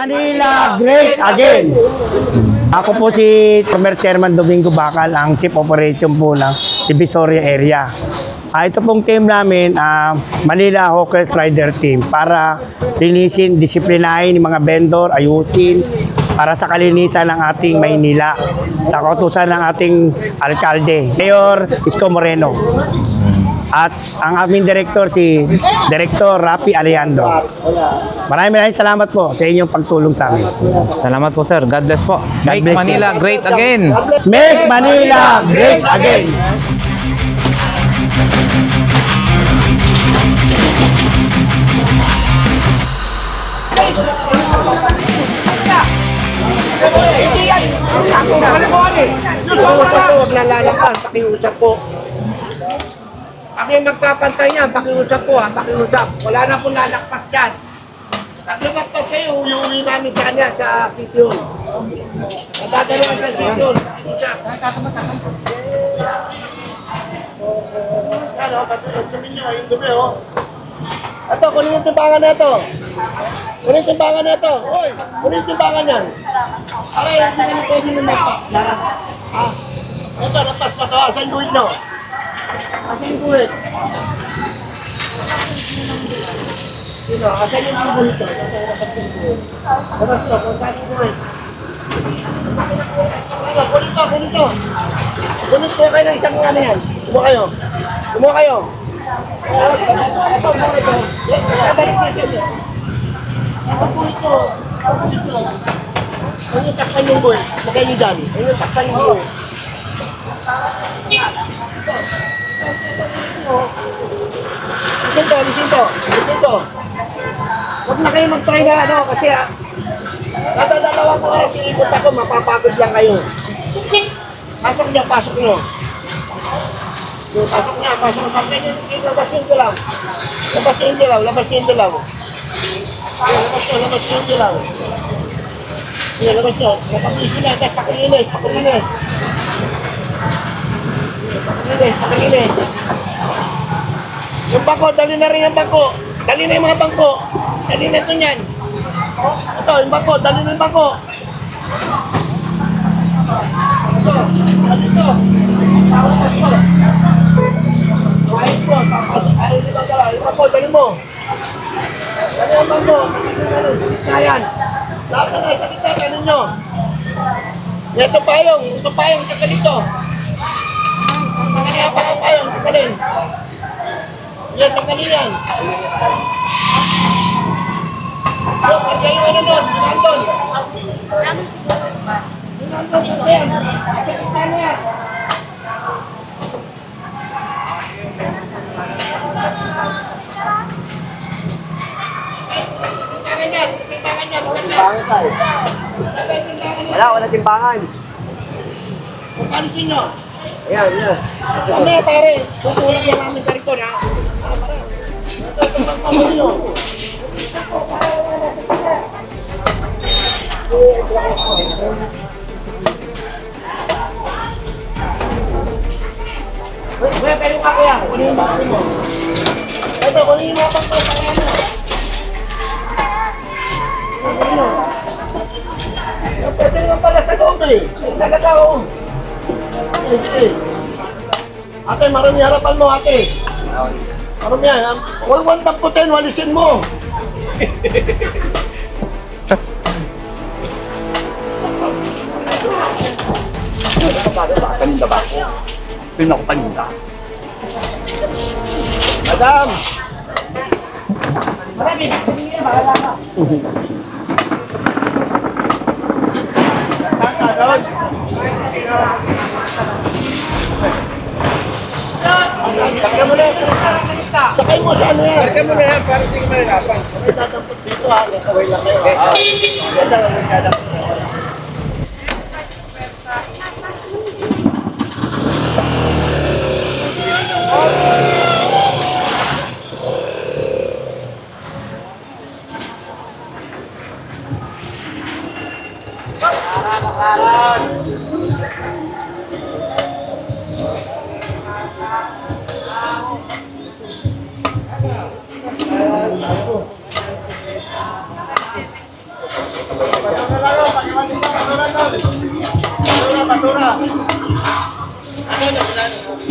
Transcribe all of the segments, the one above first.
Manila Great Again! Ako po si Commerce Chairman Domingo Bacal, ang Chief Operation po ng Divisoria Area. Ito pong team namin, Manila Hawkers Rider Team, para linisin, disiplinahin yung mga vendor, ayusin, para sa kalinisan ng ating Maynila, sa kautusan ng ating alkalde, Mayor Isko Moreno. At ang aming director, si Director Rafi Alejandro. Maraming salamat po sa inyong pagtulong sa amin. Salamat po, sir. God bless po. Make Manila great again. Make Manila great again. Huwag lalalakas, pakiusap po. Ako yung magpapantay niya, pakiusap po ha, pakiusap. Wala na pong lalakpas dyan. Pag lumagpas kayo, uwi namin sa kanya sa sityo. Natadalawan sa sityo, pakiusap. Ano, patulog kami nyo, yung dumi oh. Ito, kunin yung timbangan na ito. Kunin yung timbangan na ito. Uy, kunin yung timbangan yan. Para yung sinanong pwede nyo magpas. Ha? Ito, napas na ito. Saan guhit nyo? Asan yung guhit? Sino? Asan yung guhit nyo? Labas nyo, kung saan yung guhit? Kunin to, kunin to. Kunin to kayo ng isang ano yan. Kumuha kayo. Kumuha kayo. Ano yung takpan yung buhay? Magay nyo dyan. Ano yung takpan yung buhay? Listen to. Huwag na kayo mag-try na ano kasi nadadalawa ko kasi ikot ako, mapapagod lang kayo. Pasok nyo. Pasok niya. Labas yung dilaw. Labas yung dilaw. Labas nyo. Napag-isi na, pakilis. Yung bangko, dali na rin yung bangko. Dali na yung mga bangko. Dali na ito yan. Ito, yung bangko, dali na yung bangko. Ito. Dali mo. Dali ang bangko. Ayan. Lahat na sa kita, dali nyo. Ito payong, tagal ito. Tagalin pa ang payong, tagalin. Yan, tagalin yan. So, pagka yung ano nun, Nandon. Yan. Paano yan? Wala timbangan. Kung pansin nyo. Ayan. Kami pare, tutulong lang namin sa rito na. Kuya, pwede ka kuya. Kunin yung bakit mo. Ito, kunin yung bakit mo. Pwede naman pala sa loob eh. Sa tao. Ate, marami harapan mo ate. Marami yan. Huwag tamputin, walisin mo. Paninda ba ako? Pino ko paninda. Madam! Marami, bahala ka. Sakay mo na yan. Sakay mo sa ano yan. Sakay mo na yan para hindi ka mahirapan. Kami tatampot dito ha. Nakaway lang kayo. Yan lang ang nagkadampot.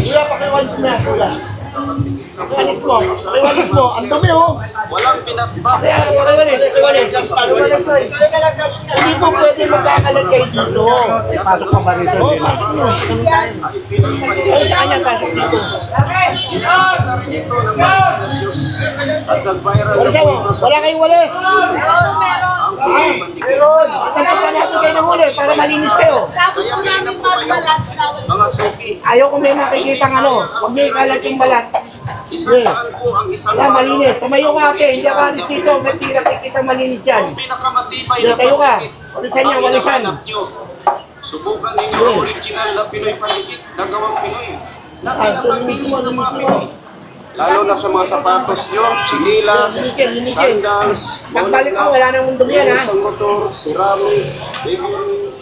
Kuya, pakiwalis na, kuya. Pakiwalis mo. Pakiwalis mo. Ang dumi, oh. Walang pinatba. Pakiwalis. Hindi po pwede magkakalat kayo dito. Pasok pa ba dito? Oo, pasok mo. Ay, kanya pasok dito. Wala mo. Wala kayong walis. Meron. Tatap pa natin kayo ng huli para malinis kayo. Mga suki. Ayaw ko may makikita ng ano. Huwag niyo ikalat yung balat. Sige. Wala, malinis. Tumayo ka ate. Hindi ka alis dito. May tira kikita malinis yan. Pinakamatibay Sige, tayo ka. Walisan niya, walisan. Subukan ninyo ang original na Pinoy paligid na gawang Pinoy. Napakapili ng mga Pinoy. Lalo na sa mga sapatos nyo, chinilas, sandals, Nagbalik mo, wala nang mundo yan ha. isang motor, ceramic, baby.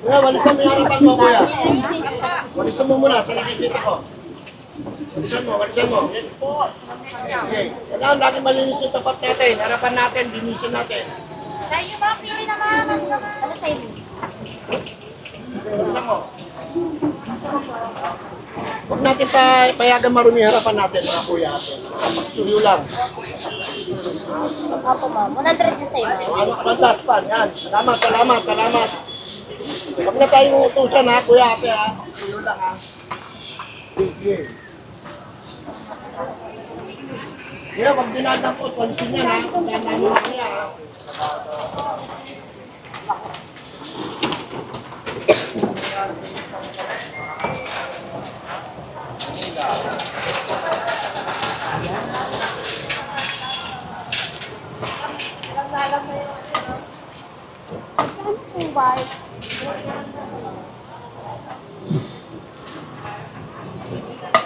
Kuya, walisan mo yung harapan mo, kuya. Walisan mo muna, sa nakikita ko. Walisan mo, walisan mo. Okay. Kailangan lagi malinis yung tapat natin. Harapan natin, linisin natin. Sa'yo ba? Pili naman. Ano sa'yo? Walisan mo. Huwag natin payagan marumi harapan natin, mga kuya. Pagsuyo lang. Opo, ma'am. 100 din sa'yo, ma'am. Ano ka ng daspan? Yan. Salamat, salamat, salamat. Huwag na tayong utusan ha, kuya, ate ha. Pagsuyo lang ha. Sige. Kuya, pag dinadampot, walisin yan ha. Tama mo na kuya ha. Ano po ba?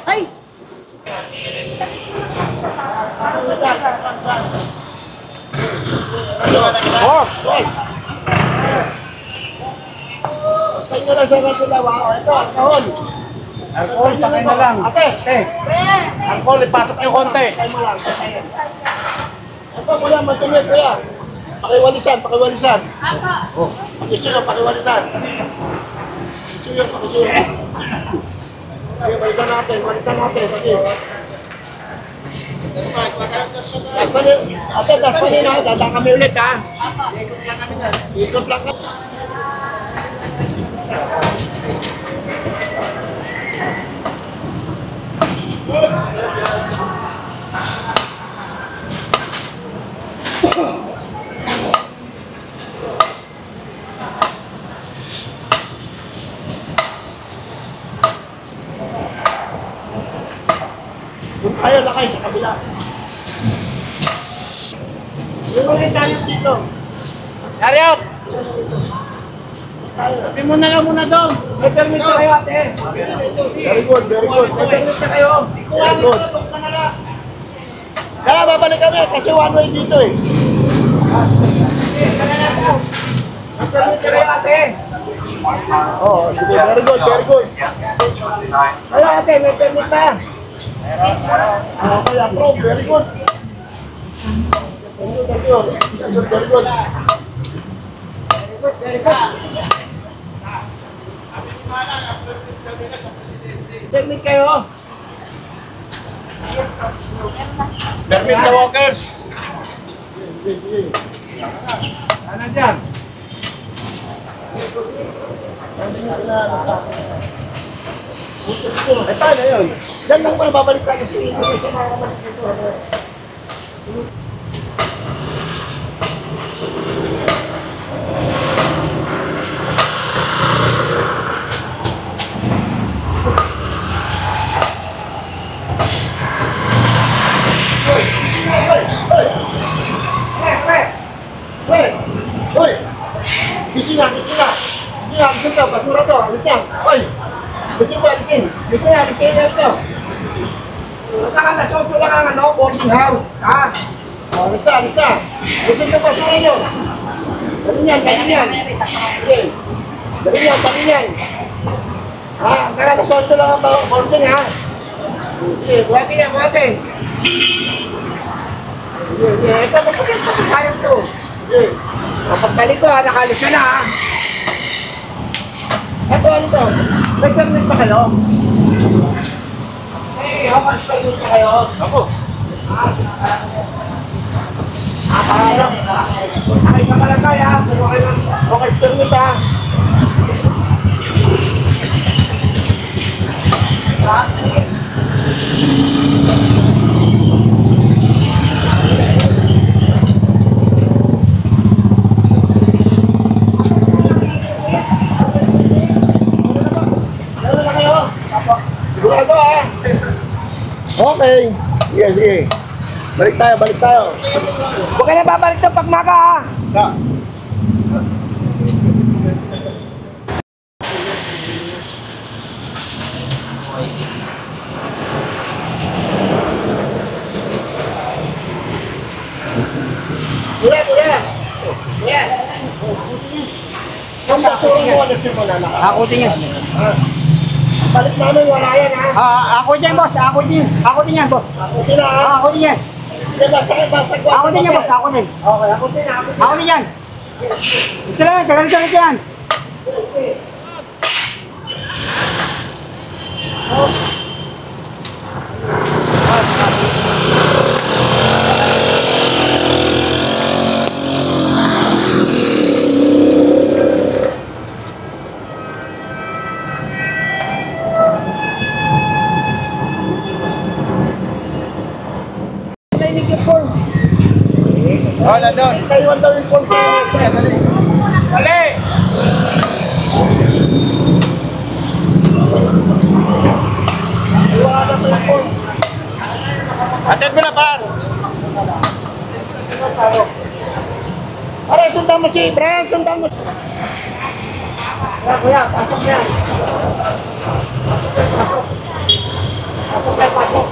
Ay! Oh, wait. Tayo lang sa kasulawa. O, ito, alcohol. Alcohol, takay na lang. Ate, alcohol, ipasok yung konti. Takay mo lang, takay. Ito, kuya, madumi, kuya. Pakiwalisan, pakiwalisan. Oh, pakisuyo, pakiwalisan. Pakisuyo, pakisuyo. Sige, balikan natin, balikan natin. Sige. Ate, daspanin na. Dadaan kami ulit, ha? Ikot lang kami dyan. Ikot lang kami. Kung tayo lakay sa kabila. Yung ulit tayo dito. Chariot! Sabi mo na lang muna doon. May permit na kayo ate. Very good, very good. May permit na kayo. Very good. Kaya babalik kami kasi one way dito eh. May permit na kayo ate. Oh, sige, very good, very good. Kayo ate, may permit na. Okay, approve. Very good. Thank you, thank you. Very good, very good. Very good. Permit kayo. Permit sa walkers. Ano dyan? Ito na yun. Diyan lang pala babalik tayo. Hoy! Bisina! Bisina! Bisina! Basura to! Alis yan! Hoy! Bisina! Bisina! Bisina ito! Nakakalasok ko lang ang boarding house! Ha? Alista. Gusto nyo basura nyo. Dali yan. Sige. Dali yan. Ha, nakalasonso lang ang boarding ha. Sige, buhatin. Sige. Ito, sayang to. Sige. Pagbalik ko ha, nakalis ka na ha. Ito, ano to? May permit pa kayo? How much permit pa kayo? Ako. Paano? Ay, sa kalagay ha. Okay, permit ha. Sigurado ha? Okay. Sige. Balik tayo. Huwag ka na babalik ng pagmaka ha? Kuya. Kung natulong mo, nagsimula na. Ako din yan. Balik namin, wala yan ha? Ako din, boss. Ako din yan, boss. Ako din ha? Ako din yan. Ako din yan, boss. Ako din. Okay, ako din. Ako din yan. Ito lang, tagal yan. Nandun. Kaiwan daw yung phone ko. Dali! Iwanan mo yung phone. Attend mo na, par. Pare, sundan mo si Brian, sundan mo. Kuya, pasok na. Pasok.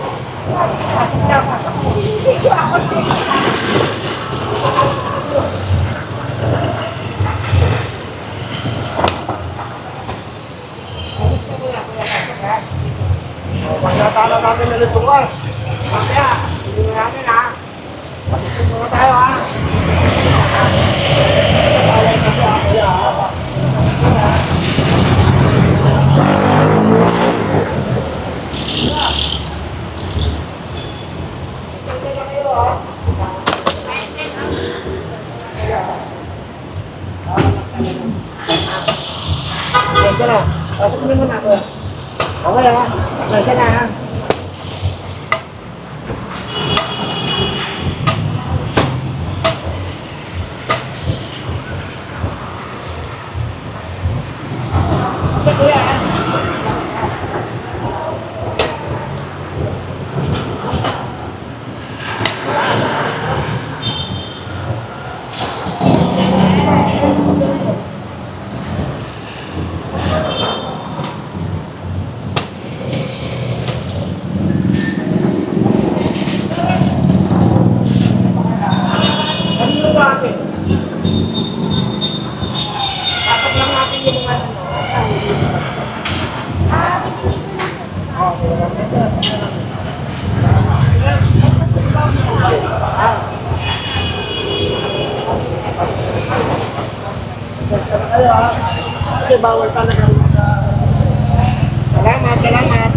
Pagkatala natin na rin bukas. Kaya, hindi mo natin ha. Pasok muna tayo ha. Pasok mo muna ako. Okay ha? Nasa na ha? Okay kuya ha? Kasi bawal talaga. Salamat.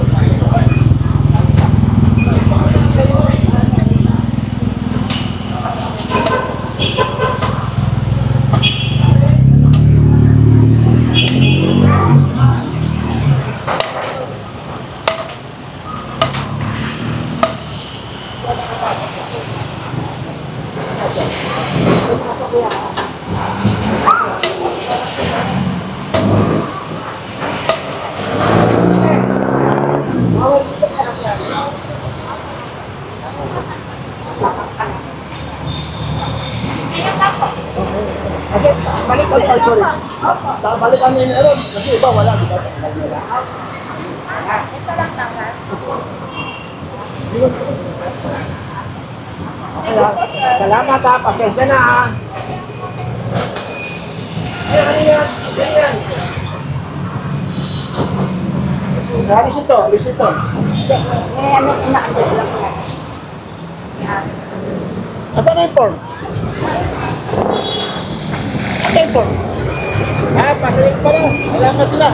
Sorry. Balik kami ni Aaron. Kasi iba wala. Ito lang. Okay. Salamat ha, pasensya na ha. Yan. Alis ito. Ito na yung form. Ito yung form. Pasalik pa lang. Wala pa sila.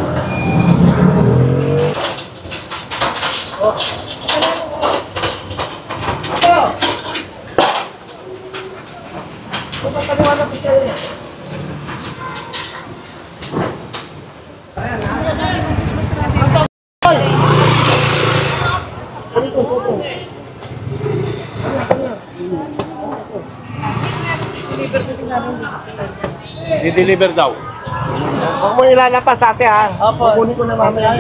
Oh. Ito. Pagpapaliwanag ko siya yun. Di-deliver daw. Huwag mo ilalapas ate ha. Opo. Kukunin ko na mamaya.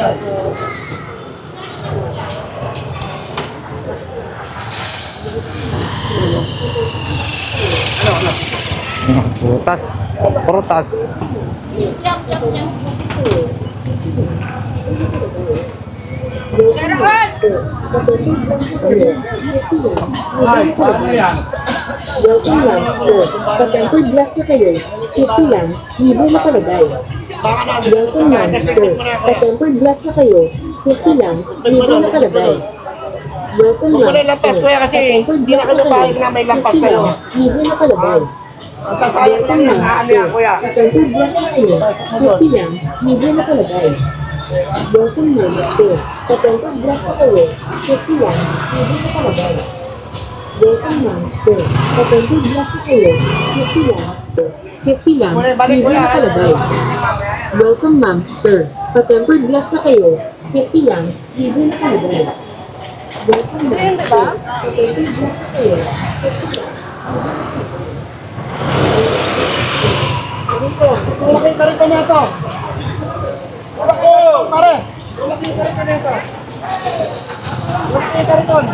Prutas. Prutas. Ay, paano yan? Welcome lang, sir. Pa-tempered glass na kayo. 50 lang, libre na palagay. Welcome lang, sir. Pa-tempered glass na kayo. 50 lang, libre na palagay. Welcome Huwag mo na lang, lampas sir. kuya kasi Pa-tempered hindi glass na na kayo. kalupahig na may lampas 50 kayo. lang, libre na palagay. Sasayang lang Welcome yan. lang, Ano sir. yan kuya? Pa-tempered glass na kayo. 50 lang, libre na palagay. Welcome lang, sir. Pa-tempered glass na kayo. 50 lang, libre na palagay. Welcome lang, sir. Pa-tempered glass na kayo. 50 lang, sir. 50 lang, libre na palagay. Welcome ma'am, sir. Pa-tempered glass na kayo. 50 lang, libre na palagay. Welcome ma'am, sir. Pa-tempered glass na kayo. 50 lang. Ito, tulaki ka rin ka na ito. Tulaki, pare. Tulaki ka rin ka na ito. Tulaki ka rin doon.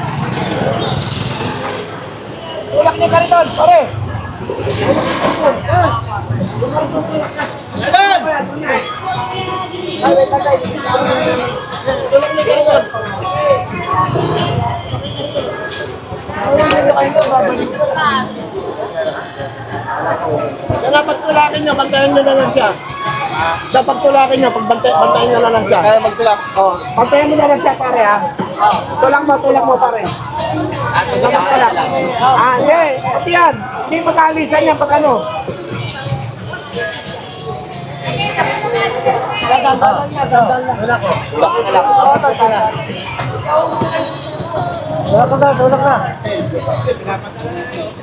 Tulaki ka rin doon, pare. Yan! Tulaki ka rin doon. Kaya dapat tulakin nyo, bantayan nyo na lang siya. Dapat tulakin nyo, bantayan nyo na lang siya. Kaya magtulak? Oo. Bantayan mo na lang siya pare ha. Tulak mo pare. Tulak. Hindi. Pati yan. Hindi magkaalisan yan pag ano. Dadal niya. Tulak ko. Tulak na lang. Tulak na.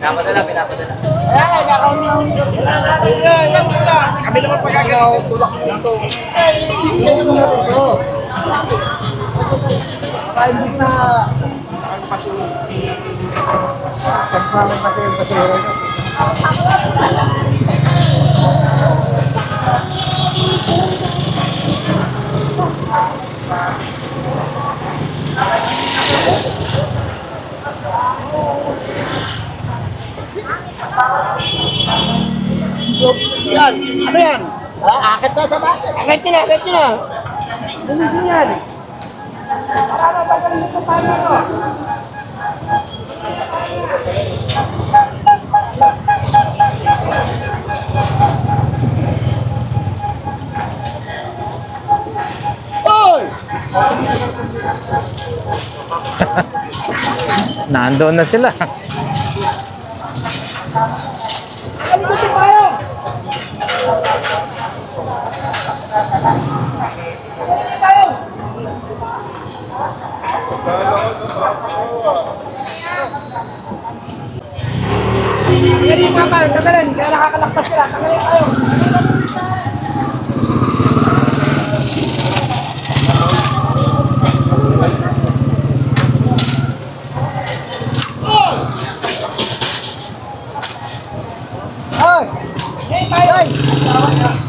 Pinapadala. Ayan, nakaw niya. Kami naman pagkagaw, tulak mo ito. Imbis na pagpalang kasi yung pasero nyo. Yan, ano yan? Akit na sa base. Akit nyo na. Bulis nyo yan. Para na tagalin ito tayo ito. Oy! Nandoon na sila. Ano ba si Payo? Yan yung mga kayo, tagalin. Kaya nakakalakpas sila. Tagalin kayo. Ay! Hey, tayo!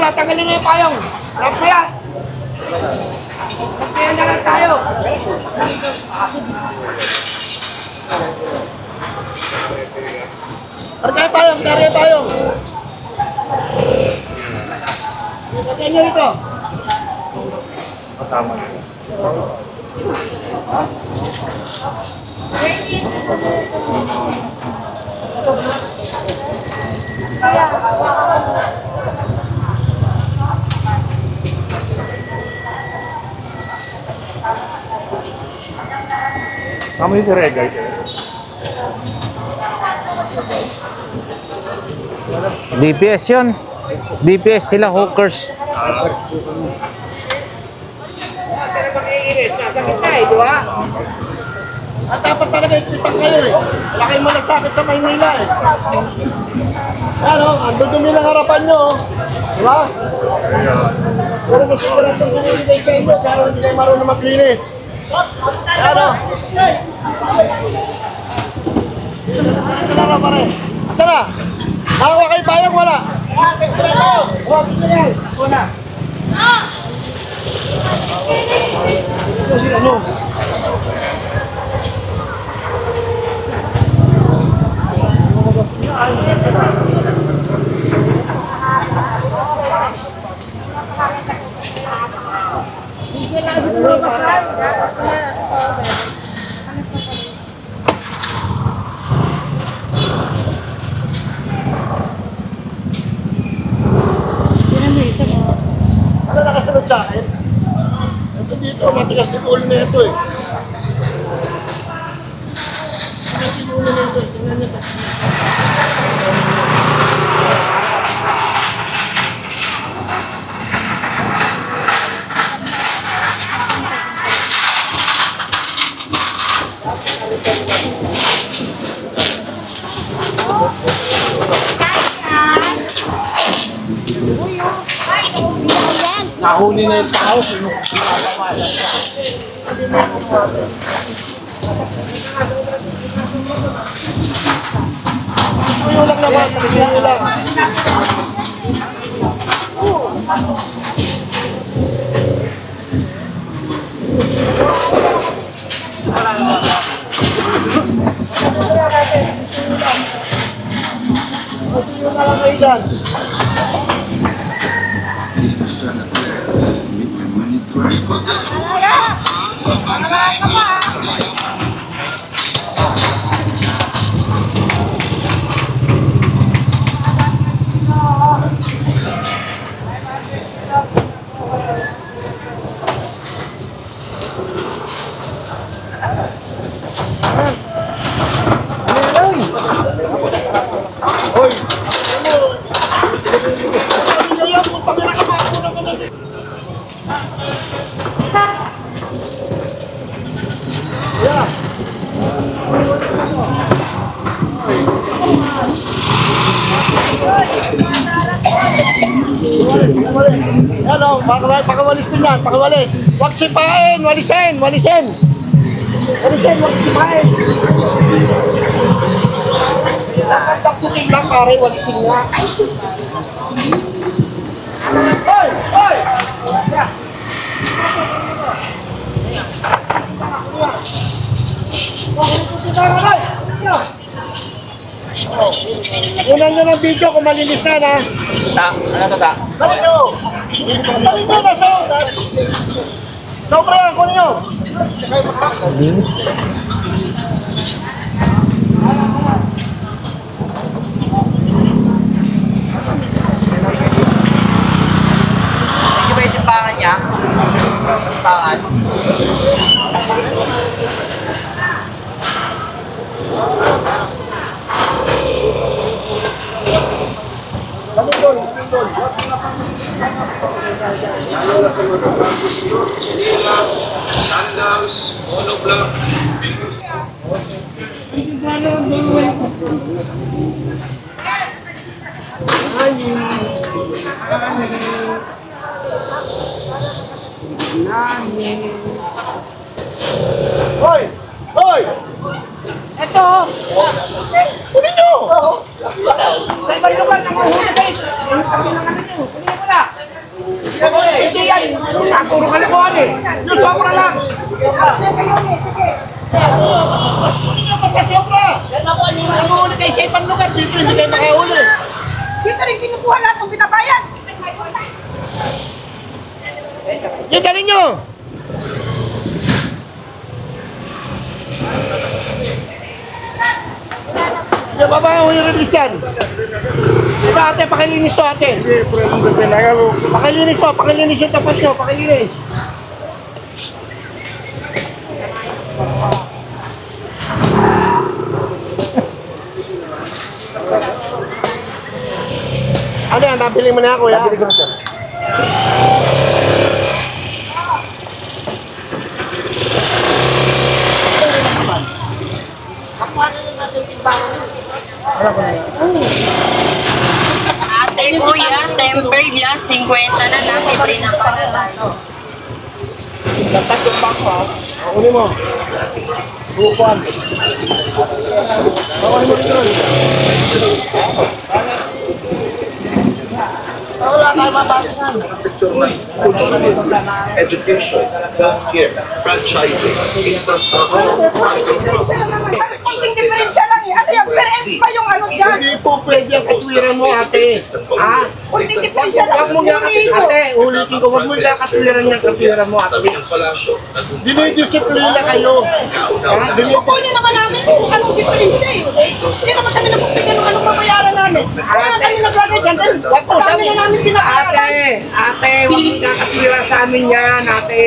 Tanggalin na yung payong. Harap mo yan. Magkayan na lang tayo. Kargay payong, kargay payong. Kargay nyo rito. Kami si Regay. DPS yun. DPS sila, hookers. Talaga mag-iinis. Nasa kita eh, di ba? At dapat talaga ipitan kayo eh. Wala kayong malasakit sa Maynila eh. Ano, ang dudumi ng harapan nyo. Di ba? Pero gusto ko lang itong binibigay sa inyo, pero hindi kayo marunong maglinis. Ano? Ito na pare. Ito na. Nakawa kayo payong wala. Ito na tayo. Huwag ito yan. Ako na. Ito si ano? Ano nakasunod sa akin? Ito dito, matigas yung ulo na ito eh. Matigas yung ulo na ito. Tingnan niyo ito. Nahuli na yung tao. Tuyo lang naman, tuyo lang. Tuyo na lang kayo dyan. Hoy! Yan o, pakawalis din yan, pakawalis. Huwag sipain, walisin, walisin. Walisin, huwag sipain. Taksukin lang pare, walisin nga. Hoy! Hoy! Unan nyo ng video kung malinis na na. Ano to ta? Balik nyo! Balik nyo na sa... Sobra yan, kunin nyo! Hindi ba yung pangan niya? Pangan. Balik doon, balik doon. Lalo na sa mga sapatos nyo, chinelas, sandals, monoblock, Hoy! Hoy! Ito! Kunin nyo! Sa ibang lugar na mahuhuli guys! Yung kami ng ano nyo, kunin mo na! Hindi yan! Puro kalakuhan eh! Yung sobra lang! Kunin nyo basta sobra! Yan ako, ano yung mahuhuli kayo sa ibang lugar dito hindi kayo makahuli. Dito rin kinukuha lahat ng binabayan. Yung dali nyo! Yung baba yung release yan. Ito ate, pakilinis to ate. Pakilinis yung tapas nyo, pakilinis. Ano yan, nabili mo na ako ya? Nabili ko na siya. Ate, kuya, temper glass, 50 na lang, libre na pa. Dapat yung bangko ha. Kunin mo. Bukuan. Kunin mo rin. Wala tayo mabalingan. Sa mga sektor na education, healthcare, franchising, infrastructure, agro-processing, Konting diferensya lang eh. Ano yan, parents pa yung ano dyan. Hindi po pwede ang katwiran mo ate. Ha? Konting diferensya lang. Huwag mo nga ate, ulitin ko, huwag mo nga katwiran mo ate. Sabi ng palasyo, Dinidisiplina kayo. Ha? Kukunin naman namin kung anong diferensya eh. Hindi naman kami nagbibigyan ng anong babayaran namin. Kaya nga kami naglagay dyan. Wag po Dami na namin pinabayaran. ate, huwag mo nga katwiran sa amin yan ate.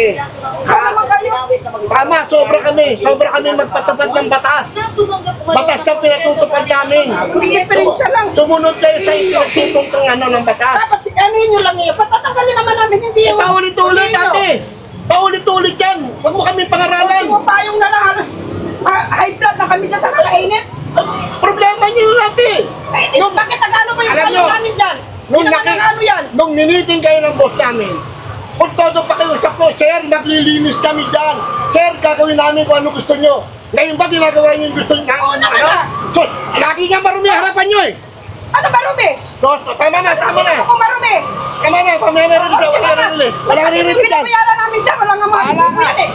Kasama kayo. Tama, sobra kami magpatupad ng batas. Batas ang pinatutupad namin. Konting diferensya lang. Sumunod kayo sa pinatutupad ng batas. Dapat si ano yun lang eh. Patatanggalin naman namin hindi yung... Paulit-ulit ate. Paulit-ulit yan. Huwag mo kami pangaralan. Kung payong na lang halos high blood na kami dyan sa kakainit. Problema niyo yun ate. Eh, di, bakit nagano ba yung Alam payong nyo, namin dyan? Nung, Hindi naman nagano yan. nung miniting kayo ng boss namin, kung todo pakiusap ko, sir, maglilinis kami dyan. Sir, gagawin namin kung ano gusto nyo. Ngayon ba ginagawa nyo yung gusto nyo? Oo naman Ano? na. So, lagi nga marumi ang harapan nyo eh. Ano marumi? So, tama na. Ako marumi. Tama na, pamaya na rin siya. Wala na rin. Wala na rin dyan. Pinabayaran namin dyan. Wala nga mga yan eh.